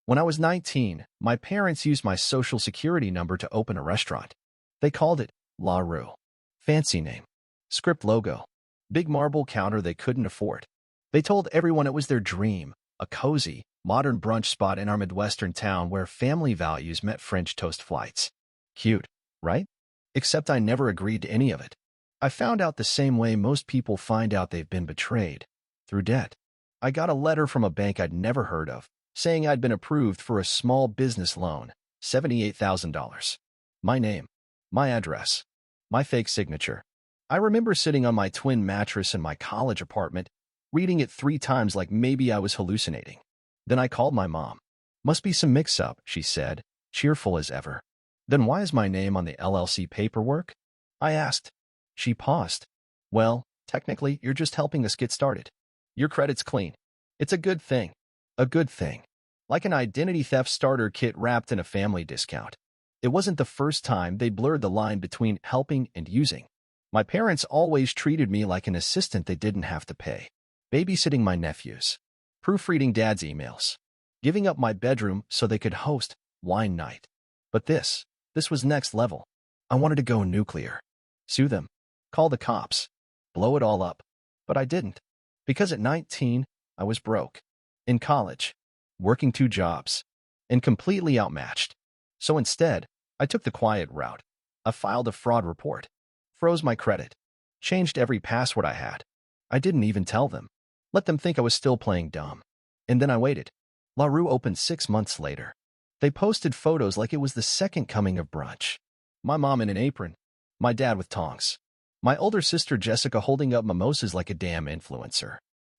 When I was 19, my parents used my social security number to open a restaurant. They called it La Rue. Fancy name. Script logo. Big marble counter they couldn't afford. They told everyone it was their dream, a cozy, modern brunch spot in our Midwestern town where family values met French toast flights. Cute, right? Except I never agreed to any of it. I found out the same way most people find out they've been betrayed, through debt. I got a letter from a bank I'd never heard of, saying I'd been approved for a small business loan, $78,000. My name, my address, my fake signature. I remember sitting on my twin mattress in my college apartment, reading it 3 times like maybe I was hallucinating. Then I called my mom. Must be some mix-up, she said, cheerful as ever. Then why is my name on the LLC paperwork? I asked. She paused. Well, technically, you're just helping us get started. Your credit's clean. It's a good thing. A good thing. Like an identity theft starter kit wrapped in a family discount. It wasn't the first time they blurred the line between helping and using. My parents always treated me like an assistant they didn't have to pay. Babysitting my nephews. Proofreading dad's emails. Giving up my bedroom so they could host wine night. But this was next level. I wanted to go nuclear. Sue them. Call the cops. Blow it all up. But I didn't. Because at 19, I was broke. In college. Working 2 jobs. And completely outmatched. So instead, I took the quiet route. I filed a fraud report. Froze my credit. Changed every password I had. I didn't even tell them. Let them think I was still playing dumb. And then I waited. La Rue opened 6 months later. They posted photos like it was the second coming of brunch. My mom in an apron. My dad with tongs. My older sister Jessica holding up mimosas like a damn influencer.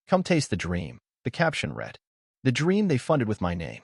Come taste the dream, the caption read. The dream they funded with my name.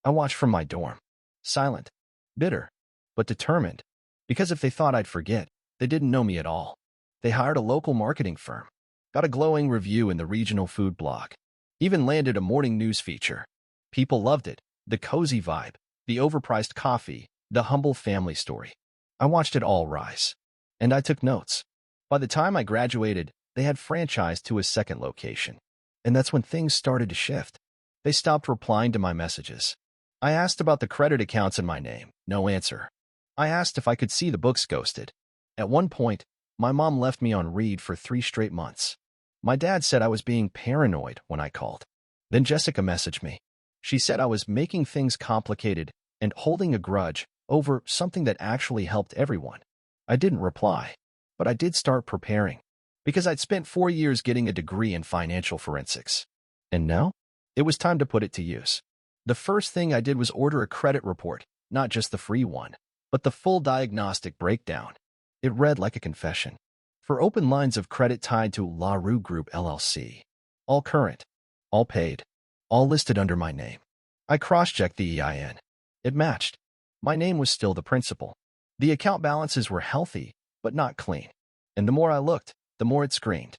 I watched from my dorm. Silent. Bitter. But determined. Because if they thought I'd forget, they didn't know me at all. They hired a local marketing firm. Got a glowing review in the regional food blog. Even landed a morning news feature. People loved it. The cozy vibe. The overpriced coffee. The humble family story. I watched it all rise. And I took notes. By the time I graduated, they had franchised to a second location. And that's when things started to shift. They stopped replying to my messages. I asked about the credit accounts in my name. No answer. I asked if I could see the books ghosted. At one point, my mom left me on read for 3 straight months. My dad said I was being paranoid when I called. Then Jessica messaged me. She said I was making things complicated and holding a grudge over something that actually helped everyone. I didn't reply, but I did start preparing because I'd spent 4 years getting a degree in financial forensics. And now, it was time to put it to use. The first thing I did was order a credit report, not just the free one, but the full diagnostic breakdown. It read like a confession. For open lines of credit tied to La Rue Group LLC. All current. All paid. All listed under my name. I cross-checked the EIN. It matched. My name was still the principal. The account balances were healthy, but not clean. And the more I looked, the more it screamed.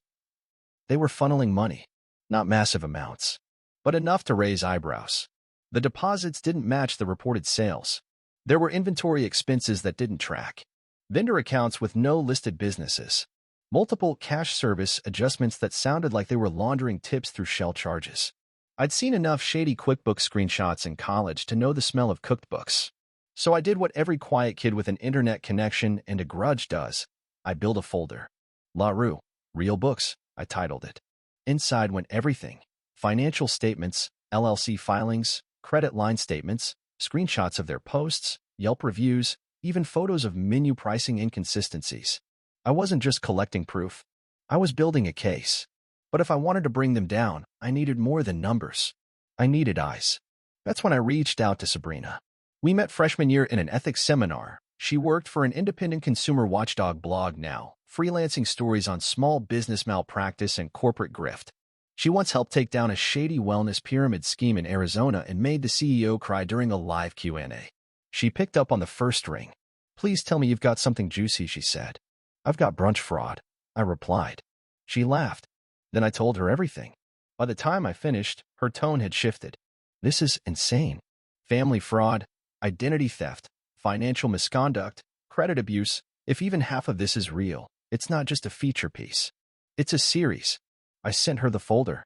They were funneling money. Not massive amounts, but enough to raise eyebrows. The deposits didn't match the reported sales. There were inventory expenses that didn't track. Vendor accounts with no listed businesses. Multiple cash service adjustments that sounded like they were laundering tips through shell charges. I'd seen enough shady QuickBooks screenshots in college to know the smell of cooked books. So I did what every quiet kid with an internet connection and a grudge does. I built a folder. La Rue, Real Books, I titled it. Inside went everything. Financial statements, LLC filings, credit line statements, screenshots of their posts, Yelp reviews, even photos of menu pricing inconsistencies. I wasn't just collecting proof. I was building a case. But if I wanted to bring them down, I needed more than numbers. I needed eyes. That's when I reached out to Sabrina. We met freshman year in an ethics seminar. She worked for an independent consumer watchdog blog now, freelancing stories on small business malpractice and corporate grift. She once helped take down a shady wellness pyramid scheme in Arizona and made the CEO cry during a live Q&A. She picked up on the first ring. Please tell me you've got something juicy, she said. I've got brunch fraud, I replied. She laughed. Then I told her everything. By the time I finished, her tone had shifted. This is insane. Family fraud, identity theft, financial misconduct, credit abuse. If even half of this is real, it's not just a feature piece. It's a series. I sent her the folder.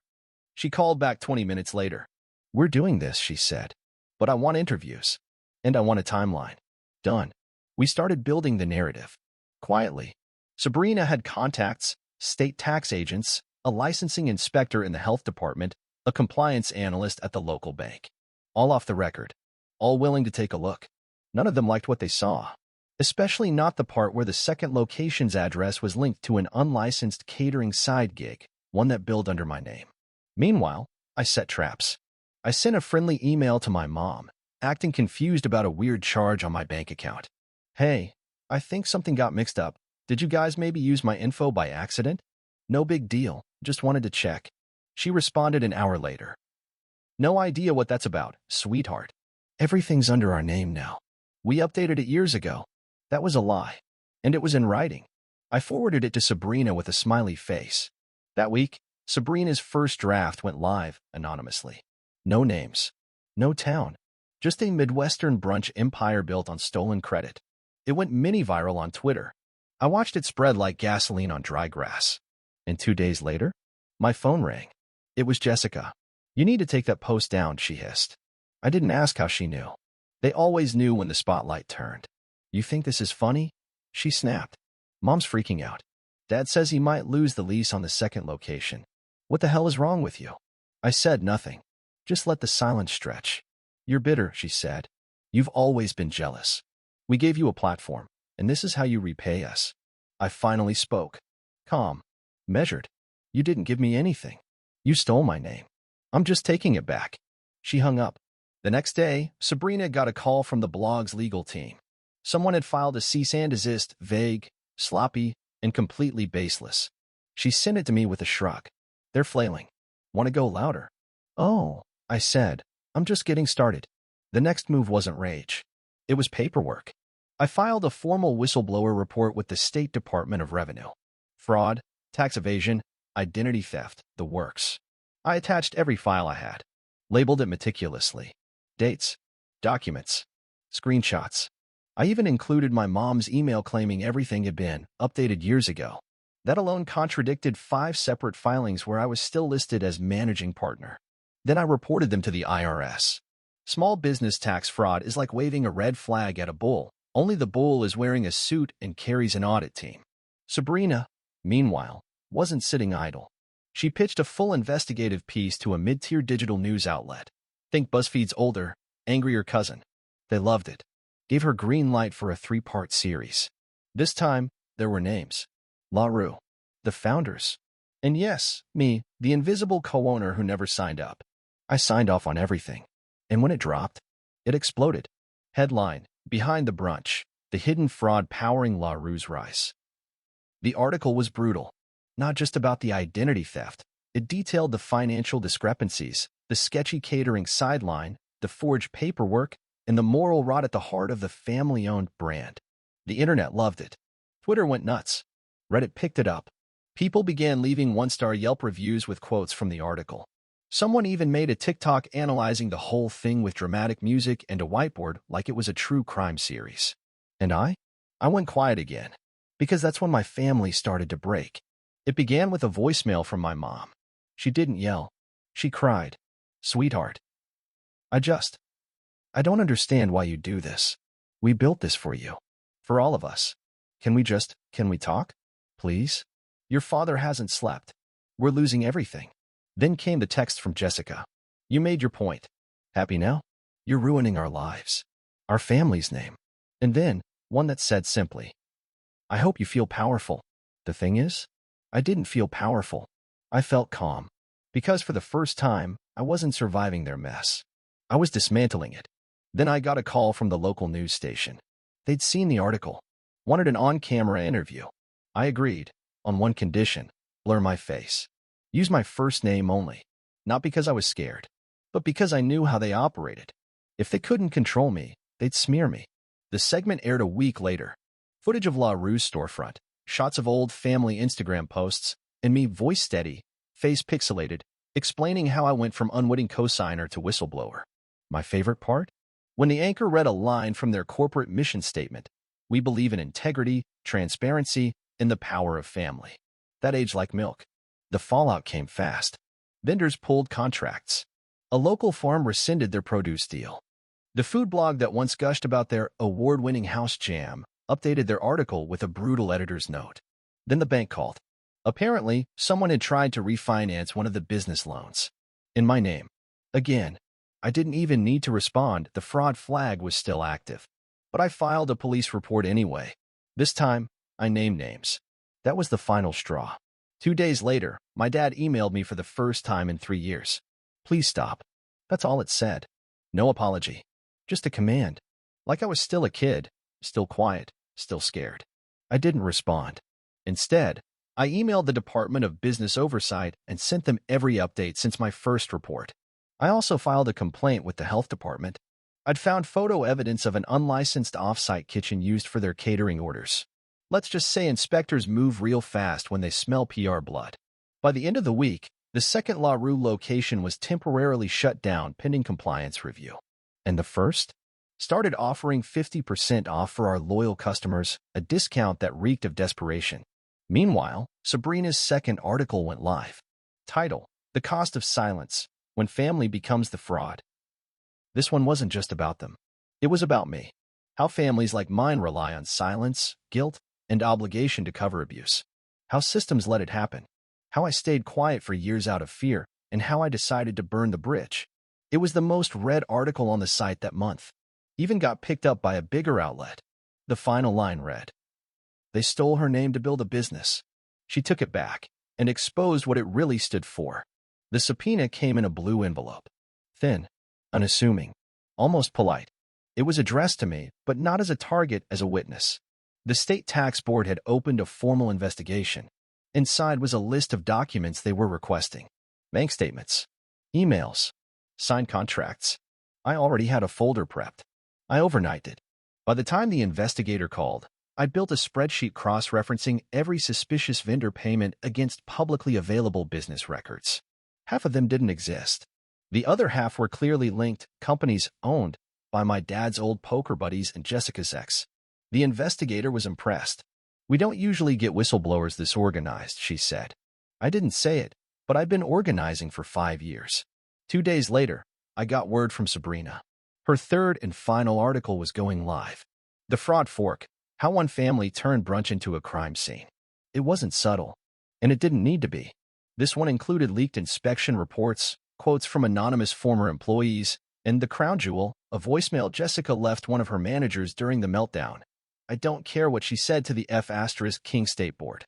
She called back 20 minutes later. We're doing this, she said. But I want interviews. And I want a timeline. Done. We started building the narrative. Quietly. Sabrina had contacts, state tax agents, a licensing inspector in the health department, a compliance analyst at the local bank. All off the record. All willing to take a look. None of them liked what they saw. Especially not the part where the second location's address was linked to an unlicensed catering side gig, one that billed under my name. Meanwhile, I set traps. I sent a friendly email to my mom, acting confused about a weird charge on my bank account. Hey, I think something got mixed up. Did you guys maybe use my info by accident? No big deal, just wanted to check. She responded an hour later. No idea what that's about, sweetheart. Everything's under our name now. We updated it years ago. That was a lie. And it was in writing. I forwarded it to Sabrina with a smiley face. That week, Sabrina's first draft went live anonymously. No names. No town. Just a Midwestern brunch empire built on stolen credit. It went mini-viral on Twitter. I watched it spread like gasoline on dry grass. And 2 days later, my phone rang. It was Jessica. You need to take that post down, she hissed. I didn't ask how she knew. They always knew when the spotlight turned. You think this is funny? She snapped. Mom's freaking out. Dad says he might lose the lease on the second location. What the hell is wrong with you? I said nothing. Just let the silence stretch. You're bitter, she said. You've always been jealous. We gave you a platform, and this is how you repay us. I finally spoke. Calm. Measured. You didn't give me anything. You stole my name. I'm just taking it back. She hung up. The next day, Sabrina got a call from the blog's legal team. Someone had filed a cease and desist, vague, sloppy, and completely baseless. She sent it to me with a shrug. They're flailing. Want to go louder? Oh, I said. I'm just getting started. The next move wasn't rage. It was paperwork. I filed a formal whistleblower report with the State Department of Revenue. Fraud, tax evasion, identity theft, the works. I attached every file I had. Labeled it meticulously. Dates, documents, screenshots. I even included my mom's email claiming everything had been updated years ago. That alone contradicted 5 separate filings where I was still listed as managing partner. Then I reported them to the IRS. Small business tax fraud is like waving a red flag at a bull, only the bull is wearing a suit and carries an audit team. Sabrina, meanwhile, wasn't sitting idle. She pitched a full investigative piece to a mid-tier digital news outlet. Think BuzzFeed's older, angrier cousin. They loved it. Gave her green light for a 3-part series. This time, there were names. LaRue, the founders. And yes, me, the invisible co-owner who never signed up. I signed off on everything. And when it dropped, it exploded. Headline, Behind the Brunch, the hidden fraud powering LaRue's rise. The article was brutal. Not just about the identity theft. It detailed the financial discrepancies, the sketchy catering sideline, the forged paperwork, and the moral rot at the heart of the family-owned brand. The internet loved it. Twitter went nuts. Reddit picked it up. People began leaving 1-star Yelp reviews with quotes from the article. Someone even made a TikTok analyzing the whole thing with dramatic music and a whiteboard like it was a true crime series. And I went quiet again, because that's when my family started to break. It began with a voicemail from my mom. She didn't yell. She cried. Sweetheart. I don't understand why you do this. We built this for you. For all of us. Can we talk? Please? Your father hasn't slept. We're losing everything. Then came the text from Jessica. You made your point. Happy now? You're ruining our lives. Our family's name. And then, one that said simply, I hope you feel powerful. The thing is, I didn't feel powerful. I felt calm. Because for the first time, I wasn't surviving their mess. I was dismantling it. Then I got a call from the local news station. They'd seen the article. Wanted an on-camera interview. I agreed, on one condition, blur my face. Use my first name only. Not because I was scared, but because I knew how they operated. If they couldn't control me, they'd smear me. The segment aired a week later. Footage of LaRue's storefront, shots of old family Instagram posts, and me voice steady, face pixelated, explaining how I went from unwitting cosigner to whistleblower. My favorite part? When the anchor read a line from their corporate mission statement, we believe in integrity, transparency, and the power of family. That aged like milk. The fallout came fast. Vendors pulled contracts. A local farm rescinded their produce deal. The food blog that once gushed about their award-winning house jam updated their article with a brutal editor's note. Then the bank called. Apparently, someone had tried to refinance one of the business loans. In my name. Again, I didn't even need to respond, the fraud flag was still active. But I filed a police report anyway. This time, I named names. That was the final straw. 2 days later, my dad emailed me for the first time in 3 years. Please stop. That's all it said. No apology. Just a command. Like I was still a kid, still quiet, still scared. I didn't respond. Instead, I emailed the Department of Business Oversight and sent them every update since my first report. I also filed a complaint with the health department. I'd found photo evidence of an unlicensed off-site kitchen used for their catering orders. Let's just say inspectors move real fast when they smell PR blood. By the end of the week, the second La Rue location was temporarily shut down pending compliance review. And the first? Started offering 50% off for our loyal customers, a discount that reeked of desperation. Meanwhile, Sabrina's second article went live. Title: The Cost of Silence, When Family Becomes the Fraud. This one wasn't just about them. It was about me. How families like mine rely on silence, guilt, and obligation to cover abuse. How systems let it happen. How I stayed quiet for years out of fear, and how I decided to burn the bridge. It was the most read article on the site that month. Even got picked up by a bigger outlet. The final line read, "They stole her name to build a business. She took it back and exposed what it really stood for." The subpoena came in a blue envelope. Thin, unassuming, almost polite. It was addressed to me, but not as a target, as a witness. The state tax board had opened a formal investigation. Inside was a list of documents they were requesting. Bank statements, emails, signed contracts. I already had a folder prepped. I overnighted it. By the time the investigator called, I'd built a spreadsheet cross-referencing every suspicious vendor payment against publicly available business records. Half of them didn't exist. The other half were clearly linked, companies owned by my dad's old poker buddies and Jessica's ex. The investigator was impressed. "We don't usually get whistleblowers this organized," she said. I didn't say it, but I'd been organizing for 5 years. 2 days later, I got word from Sabrina. Her third and final article was going live. The Fraud Fork: How One Family Turned Brunch into a Crime Scene. It wasn't subtle, and it didn't need to be. This one included leaked inspection reports, quotes from anonymous former employees, and the crown jewel, a voicemail Jessica left one of her managers during the meltdown. I don't care what she said to the King State Board.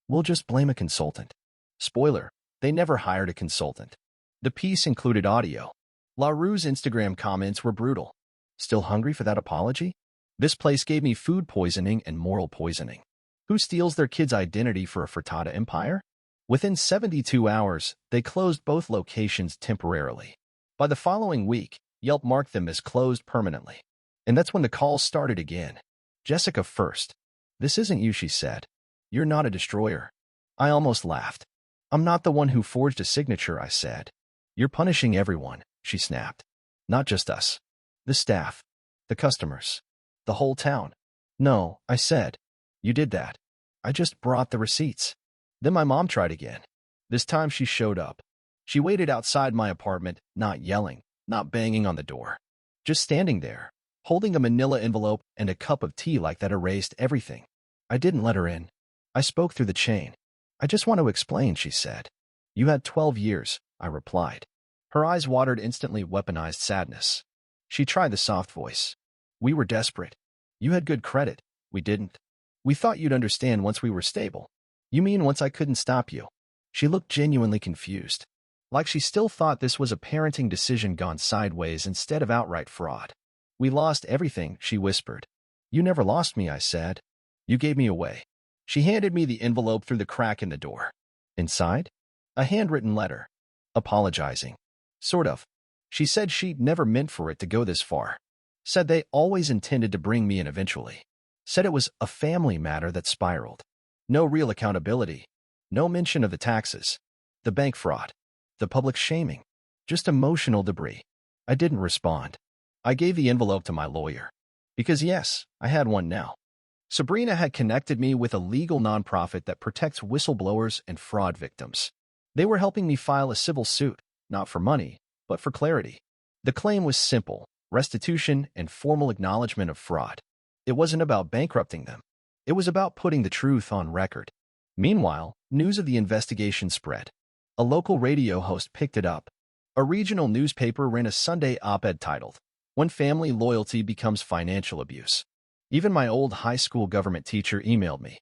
We'll just blame a consultant. Spoiler, they never hired a consultant. The piece included audio. La Rue's Instagram comments were brutal. Still hungry for that apology? This place gave me food poisoning and moral poisoning. Who steals their kid's identity for a frittata empire? Within 72 hours, they closed both locations temporarily. By the following week, Yelp marked them as closed permanently. And that's when the calls started again. Jessica first. "This isn't you," she said. "You're not a destroyer." I almost laughed. "I'm not the one who forged a signature," I said. "You're punishing everyone," she snapped. "Not just us. The staff. The customers. The whole town." "No," I said. "You did that. I just brought the receipts." Then my mom tried again. This time she showed up. She waited outside my apartment, not yelling, not banging on the door. Just standing there, holding a manila envelope and a cup of tea like that erased everything. I didn't let her in. I spoke through the chain. "I just want to explain," she said. "You had 12 years, I replied. Her eyes watered instantly, weaponized sadness. She tried the soft voice. "We were desperate. You had good credit. We didn't. We thought you'd understand once we were stable." "You mean once I couldn't stop you?" She looked genuinely confused. Like she still thought this was a parenting decision gone sideways instead of outright fraud. "We lost everything," she whispered. "You never lost me," I said. "You gave me away." She handed me the envelope through the crack in the door. Inside, a handwritten letter. Apologizing. Sort of. She said she'd never meant for it to go this far. Said they always intended to bring me in eventually. Said it was a family matter that spiraled. No real accountability. No mention of the taxes. The bank fraud. The public shaming. Just emotional debris. I didn't respond. I gave the envelope to my lawyer. Because yes, I had one now. Sabrina had connected me with a legal nonprofit that protects whistleblowers and fraud victims. They were helping me file a civil suit, not for money, but for clarity. The claim was simple: restitution, and formal acknowledgement of fraud. It wasn't about bankrupting them. It was about putting the truth on record. Meanwhile, news of the investigation spread. A local radio host picked it up. A regional newspaper ran a Sunday op-ed titled, "When Family Loyalty Becomes Financial Abuse." Even my old high school government teacher emailed me.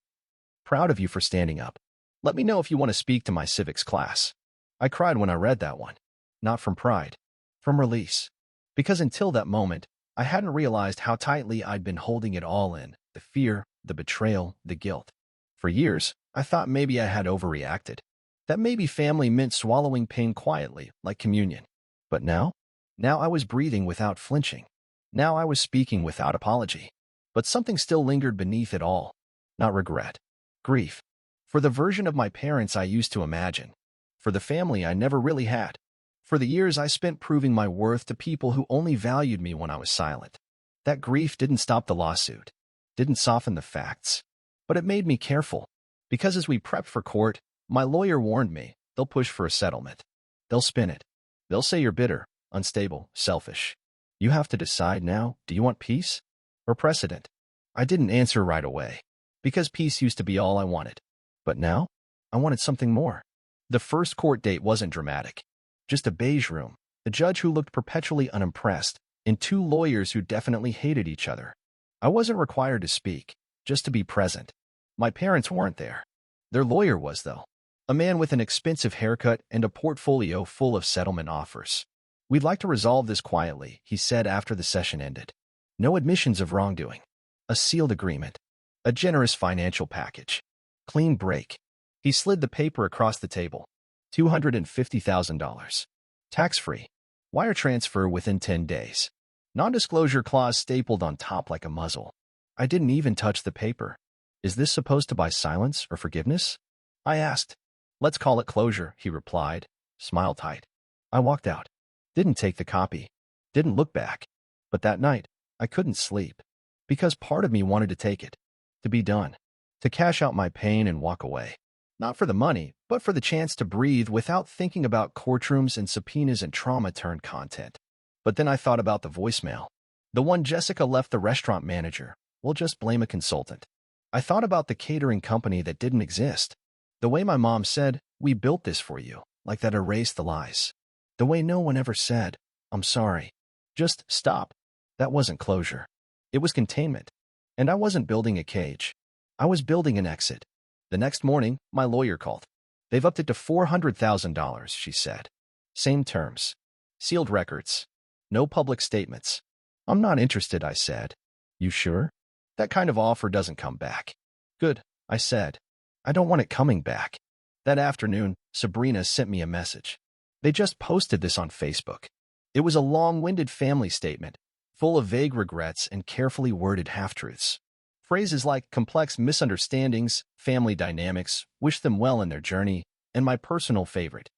"Proud of you for standing up. Let me know if you want to speak to my civics class." I cried when I read that one. Not from pride, from release. Because until that moment, I hadn't realized how tightly I'd been holding it all in, the fear, the betrayal, the guilt. For years, I thought maybe I had overreacted. That maybe family meant swallowing pain quietly, like communion. But now I was breathing without flinching. Now I was speaking without apology. But something still lingered beneath it all. Not regret. Grief. For the version of my parents I used to imagine. For the family I never really had. For the years I spent proving my worth to people who only valued me when I was silent. That grief didn't stop the lawsuit. Didn't soften the facts. But it made me careful. Because as we prepped for court, my lawyer warned me, they'll push for a settlement. They'll spin it. They'll say you're bitter, unstable, selfish. You have to decide now, do you want peace or precedent? I didn't answer right away, because peace used to be all I wanted. But now, I wanted something more. The first court date wasn't dramatic. Just a beige room, a judge who looked perpetually unimpressed, and two lawyers who definitely hated each other. I wasn't required to speak, just to be present. My parents weren't there. Their lawyer was, though. A man with an expensive haircut and a portfolio full of settlement offers. "We'd like to resolve this quietly," he said after the session ended. No admissions of wrongdoing. A sealed agreement. A generous financial package. Clean break. He slid the paper across the table. $250,000. Tax-free. Wire transfer within 10 days. Non-disclosure clause stapled on top like a muzzle. I didn't even touch the paper. Is this supposed to buy silence or forgiveness? I asked. "Let's call it closure," he replied, smile tight. I walked out. Didn't take the copy. Didn't look back. But that night, I couldn't sleep. Because part of me wanted to take it. To be done. To cash out my pain and walk away. Not for the money, but for the chance to breathe without thinking about courtrooms and subpoenas and trauma-turned content. But then I thought about the voicemail. The one Jessica left the restaurant manager. We'll just blame a consultant. I thought about the catering company that didn't exist. The way my mom said, "We built this for you," like that erased the lies. The way no one ever said, "I'm sorry. Just stop." That wasn't closure. It was containment. And I wasn't building a cage. I was building an exit. The next morning, my lawyer called. "They've upped it to $400,000, she said. Same terms. Sealed records. No public statements. "I'm not interested," I said. "You sure? That kind of offer doesn't come back." "Good," I said. "I don't want it coming back." That afternoon, Sabrina sent me a message. They just posted this on Facebook. It was a long-winded family statement, full of vague regrets and carefully worded half-truths. Phrases like complex misunderstandings, family dynamics, wish them well in their journey, and my personal favorite.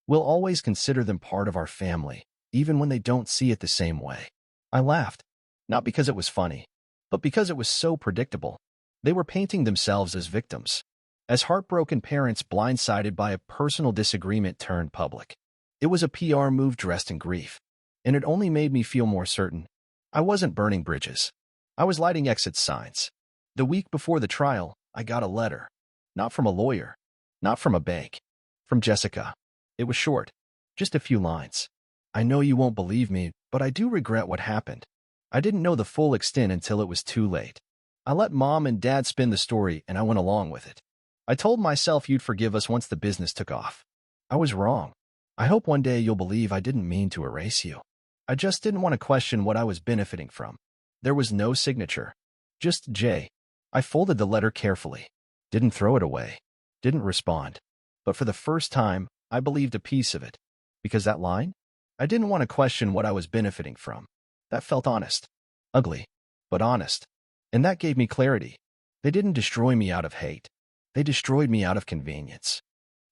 "We'll always consider them part of our family, even when they don't see it the same way." I laughed, not because it was funny, but because it was so predictable. They were painting themselves as victims, as heartbroken parents blindsided by a personal disagreement turned public. It was a PR move dressed in grief, and it only made me feel more certain. I wasn't burning bridges. I was lighting exit signs. The week before the trial, I got a letter. Not from a lawyer. Not from a bank. From Jessica. It was short. Just a few lines. "I know you won't believe me, but I do regret what happened. I didn't know the full extent until it was too late. I let Mom and Dad spin the story and I went along with it. I told myself you'd forgive us once the business took off. I was wrong. I hope one day you'll believe I didn't mean to erase you. I just didn't want to question what I was benefiting from." There was no signature. Just J. I folded the letter carefully. Didn't throw it away. Didn't respond. But for the first time, I believed a piece of it. Because that line? I didn't want to question what I was benefiting from. That felt honest. Ugly, but honest. And that gave me clarity. They didn't destroy me out of hate. They destroyed me out of convenience.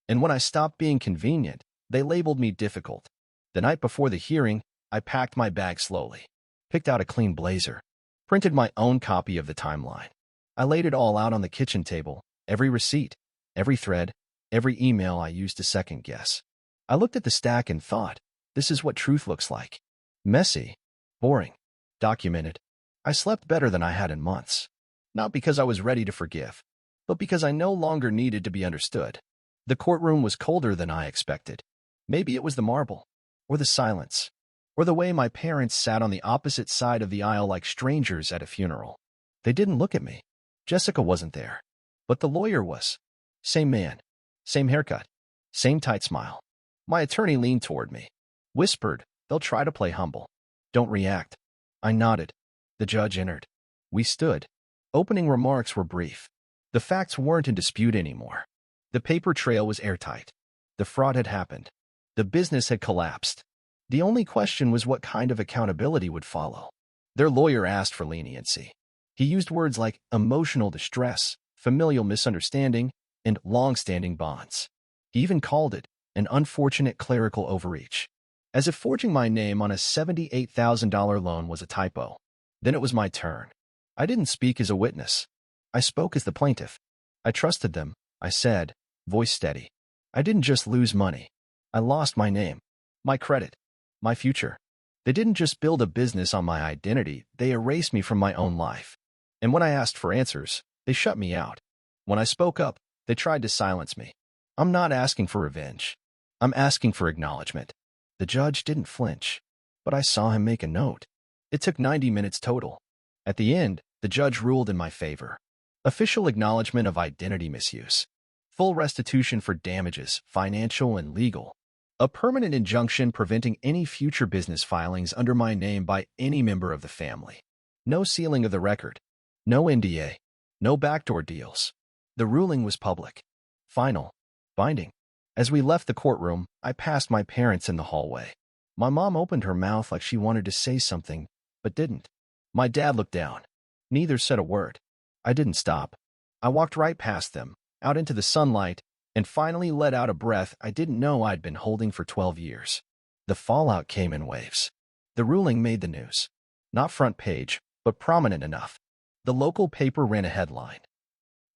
And when I stopped being convenient, they labeled me difficult. The night before the hearing, I packed my bag slowly. Picked out a clean blazer. Printed my own copy of the timeline. I laid it all out on the kitchen table, every receipt, every thread, every email I used to second guess. I looked at the stack and thought, this is what truth looks like. Messy, Boring. Documented. I slept better than I had in months. Not because I was ready to forgive, but because I no longer needed to be understood. The courtroom was colder than I expected. Maybe it was the marble, or the silence, or the way my parents sat on the opposite side of the aisle like strangers at a funeral. They didn't look at me. Jessica wasn't there, but the lawyer was. Same man, same haircut, same tight smile. My attorney leaned toward me, whispered, "They'll try to play humble. Don't react." I nodded. The judge entered. We stood. Opening remarks were brief. The facts weren't in dispute anymore. The paper trail was airtight. The fraud had happened. The business had collapsed. The only question was what kind of accountability would follow. Their lawyer asked for leniency. He used words like emotional distress, familial misunderstanding, and long-standing bonds. He even called it an unfortunate clerical overreach, as if forging my name on a $78,000 loan was a typo. Then it was my turn. I didn't speak as a witness. I spoke as the plaintiff. I trusted them, I said, voice steady. I didn't just lose money. I lost my name, my credit, my future. They didn't just build a business on my identity, they erased me from my own life. And when I asked for answers, they shut me out. When I spoke up, they tried to silence me. I'm not asking for revenge. I'm asking for acknowledgement. The judge didn't flinch, but I saw him make a note. It took 90 minutes total. At the end, the judge ruled in my favor. Official acknowledgement of identity misuse. Full restitution for damages, financial and legal. A permanent injunction preventing any future business filings under my name by any member of the family. No sealing of the record. No NDA. No backdoor deals. The ruling was public. Final. Binding. As we left the courtroom, I passed my parents in the hallway. My mom opened her mouth like she wanted to say something, but didn't. My dad looked down. Neither said a word. I didn't stop. I walked right past them, out into the sunlight, and finally let out a breath I didn't know I'd been holding for 12 years. The fallout came in waves. The ruling made the news. Not front page, but prominent enough. The local paper ran a headline.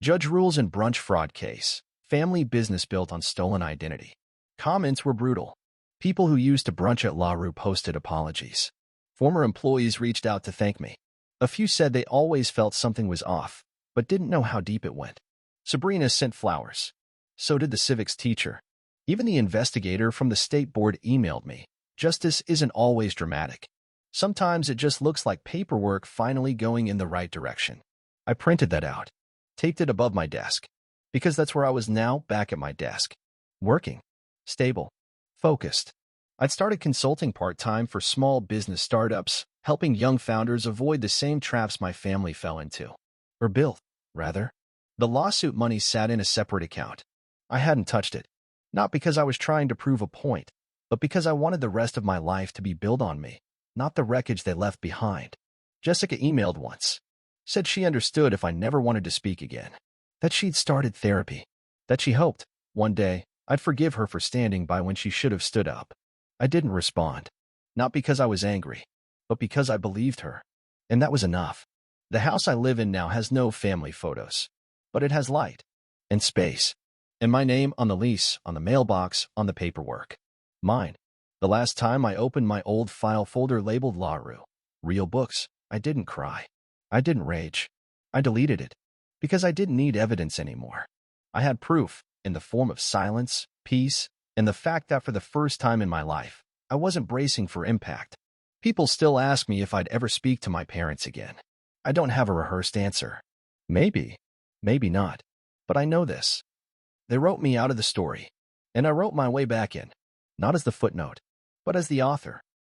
Judge rules in brunch fraud case. Family business built on stolen identity. Comments were brutal. People who used to brunch at La Rue posted apologies. Former employees reached out to thank me. A few said they always felt something was off, but didn't know how deep it went. Sabrina sent flowers. So did the civics teacher. Even the investigator from the state board emailed me. Justice isn't always dramatic. Sometimes it just looks like paperwork finally going in the right direction. I printed that out, taped it above my desk, because that's where I was now, back at my desk. Working. Stable. Focused. I'd started consulting part-time for small business startups, helping young founders avoid the same traps my family fell into. Or built, rather. The lawsuit money sat in a separate account. I hadn't touched it. Not because I was trying to prove a point, but because I wanted the rest of my life to be built on me, not the wreckage they left behind. Jessica emailed once. Said she understood if I never wanted to speak again. That she'd started therapy. That she hoped, one day, I'd forgive her for standing by when she should have stood up. I didn't respond. Not because I was angry, but because I believed her. And that was enough. The house I live in now has no family photos, but it has light and space. And my name on the lease, on the mailbox, on the paperwork. Mine. The last time I opened my old file folder labeled La Rue, real books, I didn't cry. I didn't rage. I deleted it. Because I didn't need evidence anymore. I had proof, in the form of silence, peace, and the fact that for the first time in my life, I wasn't bracing for impact. People still ask me if I'd ever speak to my parents again. I don't have a rehearsed answer. Maybe. Maybe not. But I know this. They wrote me out of the story, and I wrote my way back in, not as the footnote, but as the author.